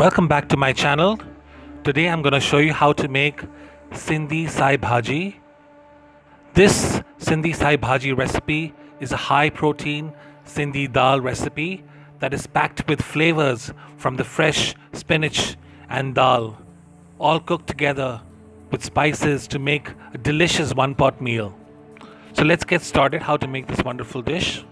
Welcome back to my channel. Today I'm going to show you how to make Sindhi Sai Bhaji. This Sindhi Sai Bhaji recipe is a high protein Sindhi dal recipe that is packed with flavors from the fresh spinach and dal, all cooked together with spices to make a delicious one pot meal. So let's get started how to make this wonderful dish.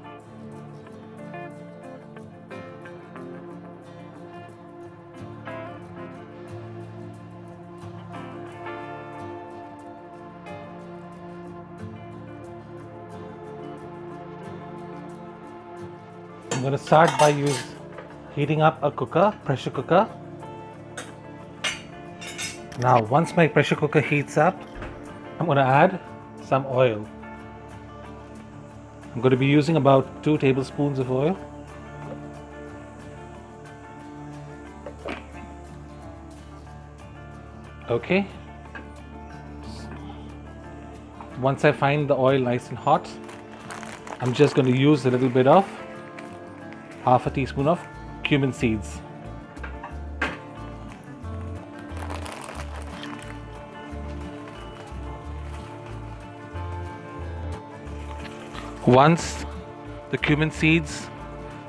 I'm going to start by heating up a pressure cooker. Now once my pressure cooker heats up, I'm going to add some oil. I'm going to be using about 2 tablespoons of oil. Okay. Once I find the oil nice and hot, I'm just going to use a little bit of half a teaspoon of cumin seeds. Once the cumin seeds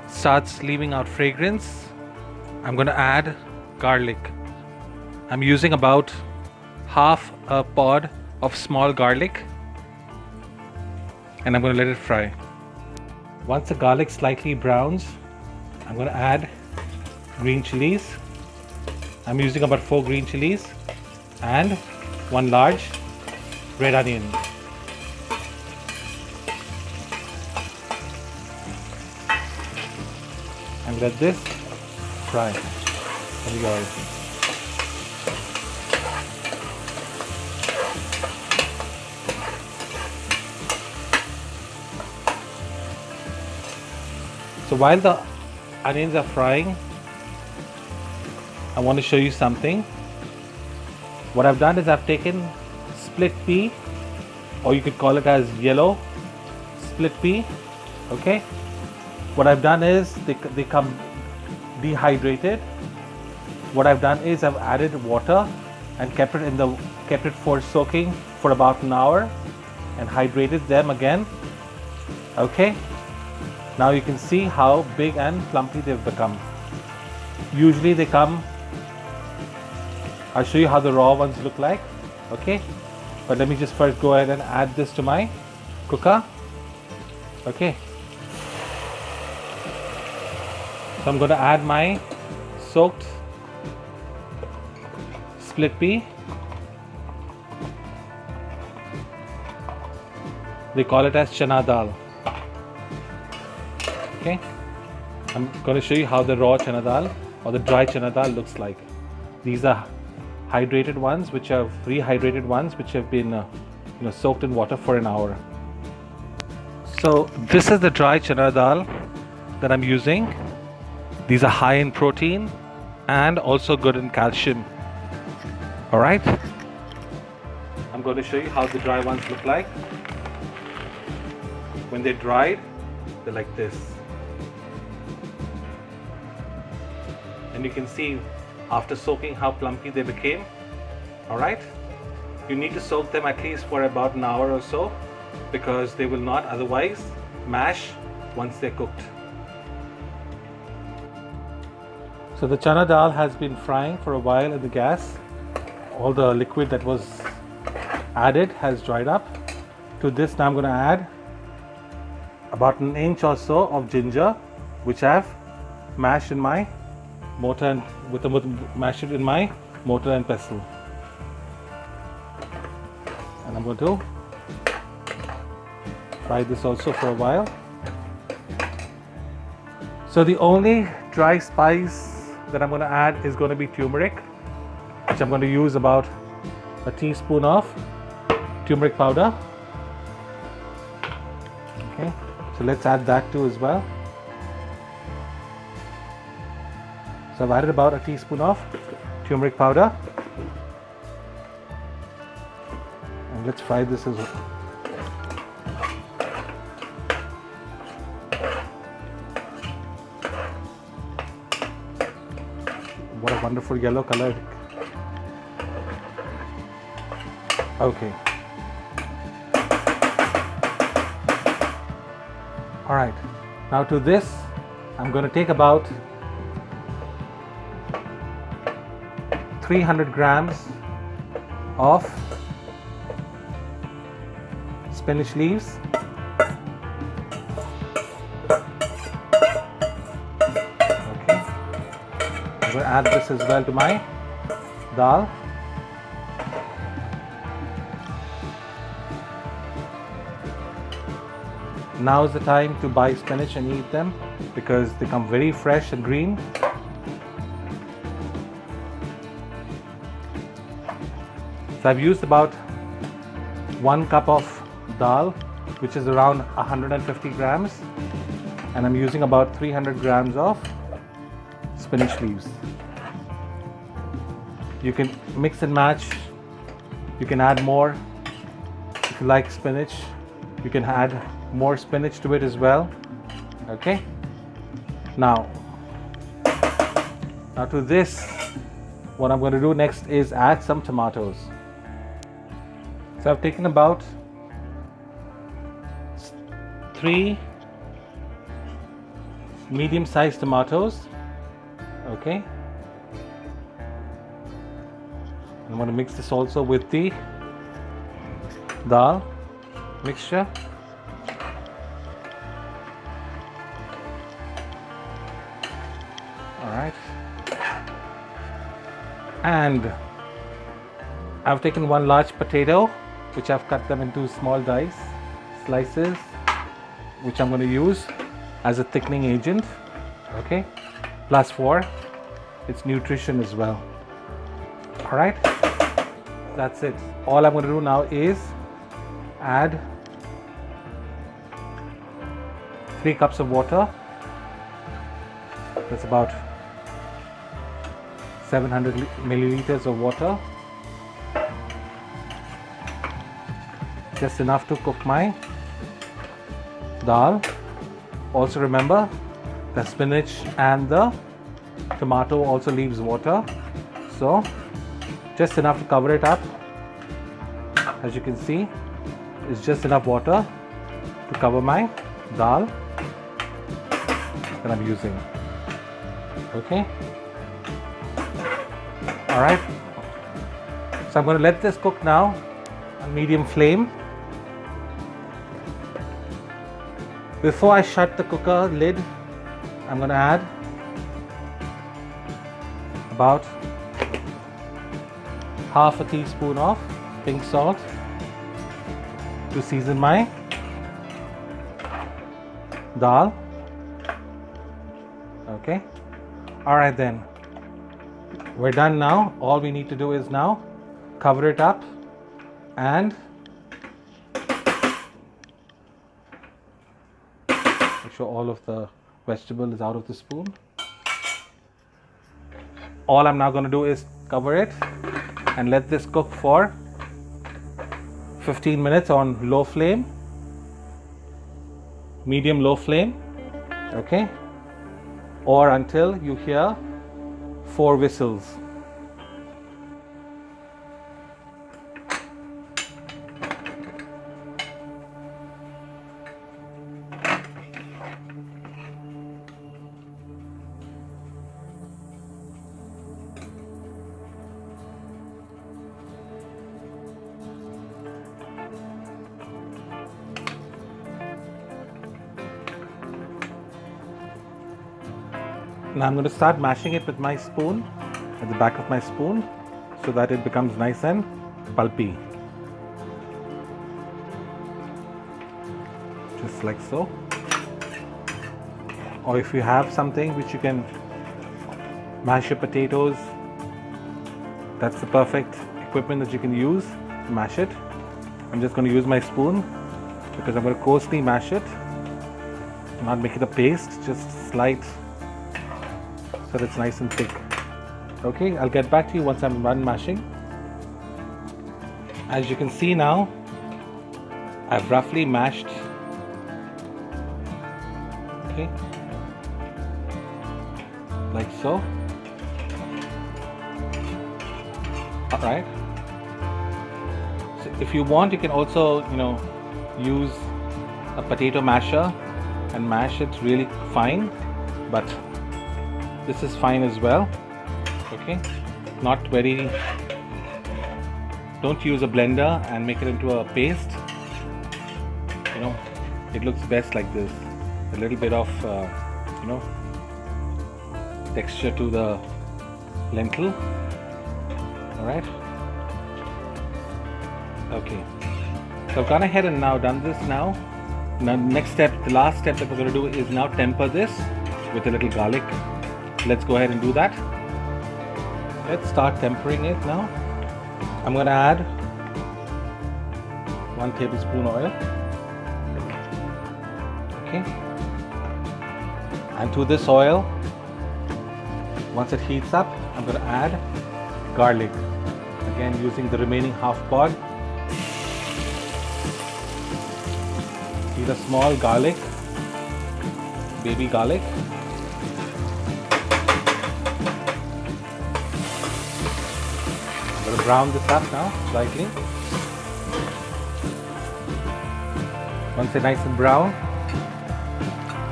starts leaving out fragrance, I'm going to add garlic. I'm using about half a pod of small garlic and I'm going to let it fry. Once the garlic slightly browns, I'm going to add green chilies. I'm using about 4 green chilies and 1 large red onion. And let this fry in the oil. So while the onions are frying, I want to show you something. What I've done is I've taken split pea, or you could call it as yellow split pea. Okay. What I've done is they come dehydrated. What I've done is I've added water and kept it for soaking for about an hour and hydrated them again. Okay. Now you can see how big and plumpy they've become. Usually they come, I'll show you how the raw ones look like. Okay. But let me just first go ahead and add this to my cooker. Okay. So I'm going to add my soaked split pea. They call it as chana dal. Okay. I'm going to show you how the raw chana dal or the dry chana dal looks like. These are hydrated ones, which are rehydrated ones, which have been soaked in water for an hour. So this is the dry chana dal that I'm using. These are high in protein and also good in calcium. Alright. I'm going to show you how the dry ones look like. When they're dried, they're like this. And you can see after soaking how plumpy they became. Alright. You need to soak them at least for about an hour or so, because they will not otherwise mash once they're cooked. So the chana dal has been frying for a while in the gas. All the liquid that was added has dried up. To this now I'm going to add about an inch or so of ginger, which I've mashed in my mortar and mashed it in my mortar and pestle. And I'm going to fry this also for a while. So the only dry spice that I'm going to add is going to be turmeric, which I'm going to use about a teaspoon of turmeric powder. Okay, so let's add that too as well. So I've added about a teaspoon of turmeric powder, and let's fry this as well. What a wonderful yellow color. Okay. Alright, now to this, I'm going to take about 300 grams of spinach leaves. Okay, I'm going to add this as well to my dal. Now is the time to buy spinach and eat them because they come very fresh and green. So I've used about 1 cup of dal, which is around 150 grams, and I'm using about 300 grams of spinach leaves. You can mix and match. You can add more. If you like spinach, you can add more spinach to it as well. Okay, now to this, what I'm going to do next is add some tomatoes. So I've taken about 3 medium-sized tomatoes. Okay, I'm going to mix this also with the dal mixture. Alright, and I've taken 1 large potato, which I've cut them into small slices, which I'm going to use as a thickening agent. Okay, plus for its nutrition as well. Alright, that's it. All I'm going to do now is add 3 cups of water. That's about 700 milliliters of water, just enough to cook my dal. Also remember, the spinach and the tomato also leaves water, so just enough to cover it up. As you can see, it's just enough water to cover my dal that I'm using. Okay, all right, so I'm going to let this cook now on medium flame. Before I shut the cooker lid, I'm going to add about half a teaspoon of pink salt to season my dal. Okay, all right, then we're done now. All we need to do is now cover it up and make sure all of the vegetable is out of the spoon. All I'm now going to do is cover it and let this cook for 15 minutes on low flame, medium low flame. Okay, or until you hear 4 whistles. Now I'm going to start mashing it with my spoon, at the back of my spoon, so that it becomes nice and pulpy. Just like so. Or if you have something which you can mash your potatoes, that's the perfect equipment that you can use to mash it. I'm just going to use my spoon because I'm going to coarsely mash it, not make it a paste, just slight, so that it's nice and thick. Okay, I'll get back to you once I'm done mashing. As you can see now, I've roughly mashed. Okay, like so. All right. So if you want, you can also, use a potato masher and mash it really fine, but this is fine as well. Okay, not very, don't use a blender and make it into a paste. It looks best like this, a little bit of texture to the lentil. All right. Okay, so I've gone ahead and now done this. Now next step, the last step that we're going to do is now temper this with a little garlic. Let's go ahead and do that. Let's start tempering it now. I'm going to add 1 tablespoon oil. Okay. And to this oil, once it heats up, I'm going to add garlic. Again, using the remaining half pod. Use a small garlic, baby garlic. I'm going to brown this up now slightly. Once it's nice and brown,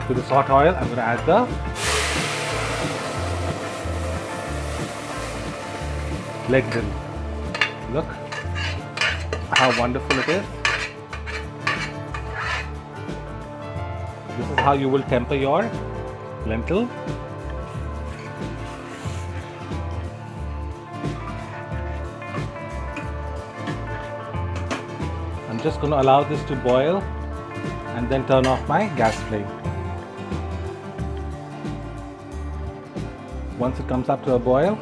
to this hot oil, I'm going to add the lentil. Look how wonderful it is. This is how you will temper your lentil. I'm just going to allow this to boil and then turn off my gas flame. Once it comes up to a boil,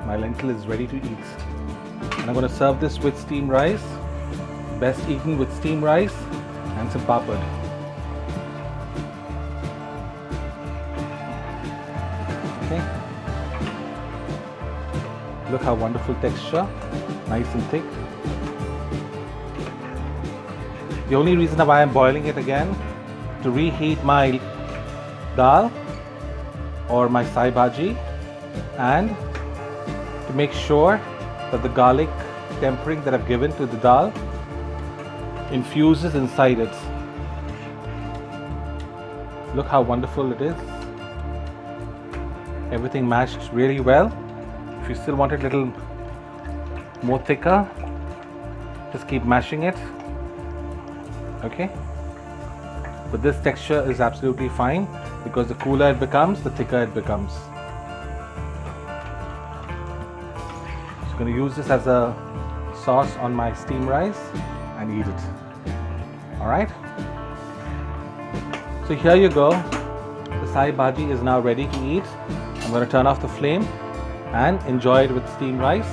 my lentil is ready to eat. And I'm going to serve this with steamed rice. Best eaten with steamed rice and some papad. Okay. Look how wonderful texture, nice and thick. The only reason why I'm boiling it again, to reheat my dal or my Sai Bhaji, and to make sure that the garlic tempering that I've given to the dal infuses inside it. Look how wonderful it is. Everything mashed really well. If you still want it a little more thicker, just keep mashing it. Okay, but this texture is absolutely fine because the cooler it becomes, the thicker it becomes. So I'm going to use this as a sauce on my steamed rice and eat it. Alright, so here you go. The Sai Bhaji is now ready to eat. I'm going to turn off the flame and enjoy it with steamed rice.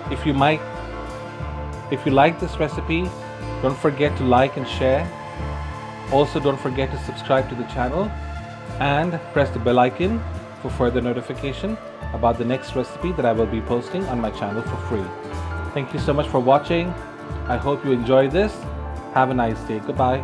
If you like this recipe, don't forget to like and share. Also, don't forget to subscribe to the channel and press the bell icon for further notification about the next recipe that I will be posting on my channel for free. Thank you so much for watching. I hope you enjoyed this. Have a nice day. Goodbye.